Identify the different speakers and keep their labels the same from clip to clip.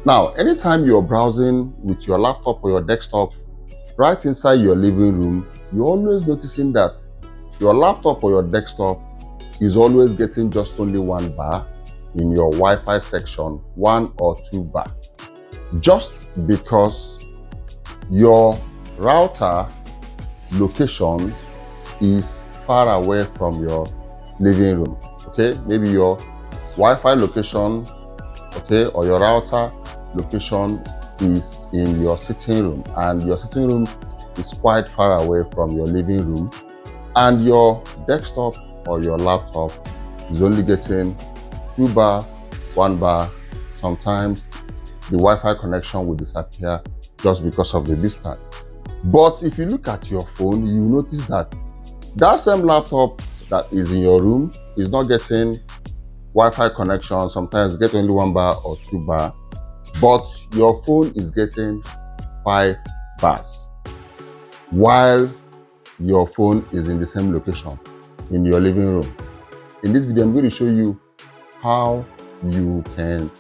Speaker 1: Now, anytime you're browsing with your laptop or your desktop right inside your living room, you're always noticing that your laptop or your desktop is always getting just only one bar in your Wi-Fi section, 1 or 2 bar. Just because your router location is far away from your living room. Okay, maybe your Wi-Fi location, okay, or your router location is in your sitting room, and your sitting room is quite far away from your living room, and your desktop or your laptop is only getting 2 bar, 1 bar. Sometimes the Wi-Fi connection will disappear just because of the distance. But if you look at your phone, you notice that that same laptop that is in your room is not getting Wi-Fi connection. Sometimes get only 1 bar or 2 bar, but your phone is getting 5 bars, while your phone is in the same location in your living room. In this video, I'm going to show you how you can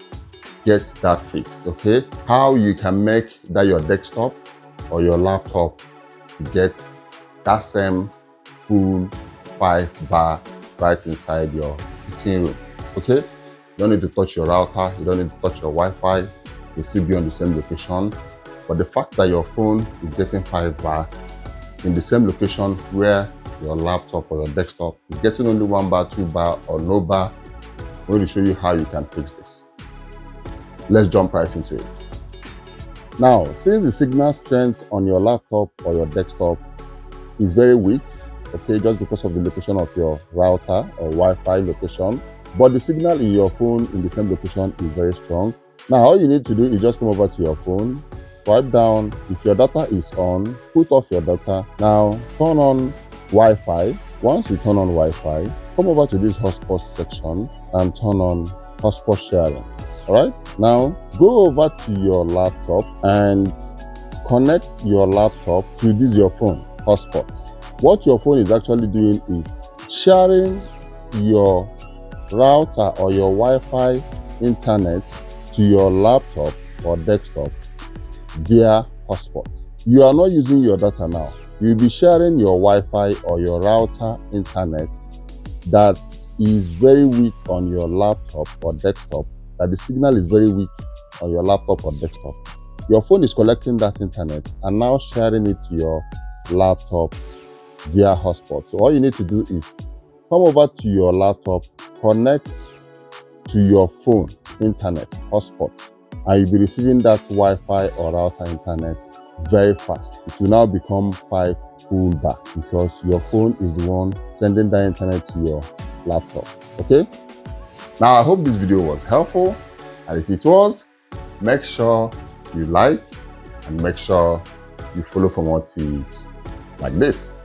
Speaker 1: get that fixed, okay? How you can make that your desktop or your laptop to get that same full 5 bar right inside your sitting room, okay? You don't need to touch your router, you don't need to touch your Wi-Fi, you'll still be on the same location. But the fact that your phone is getting 5 bar in the same location where your laptop or your desktop is getting only 1 bar, 2 bar, or no bar, I'm going to show you how you can fix this. Let's jump right into it. Now, since the signal strength on your laptop or your desktop is very weak, okay, just because of the location of your router or Wi-Fi location, but the signal in your phone in the same location is very strong. Now, all you need to do is just come over to your phone, swipe down. If your data is on, put off your data. Now, turn on Wi-Fi. Once you turn on Wi-Fi, come over to this hotspot section and turn on hotspot sharing. All right, now go over to your laptop and connect your laptop to this your phone hotspot. What your phone is actually doing is sharing your router or your Wi-Fi internet to your laptop or desktop via hotspot. You are not using your data now. You'll be sharing your Wi-Fi or your router internet that is very weak on your laptop or desktop, that the signal is very weak on your laptop or desktop. Your phone is collecting that internet and now sharing it to your laptop via hotspot. So all you need to do is come over to your laptop, connect to your phone internet hotspot, and you'll be receiving that Wi-Fi or router internet very fast. It will now become 5 full bar because your phone is the one sending that internet to your laptop. Okay, now I hope this video was helpful, and if it was, make sure you like and make sure you follow for more tips like this.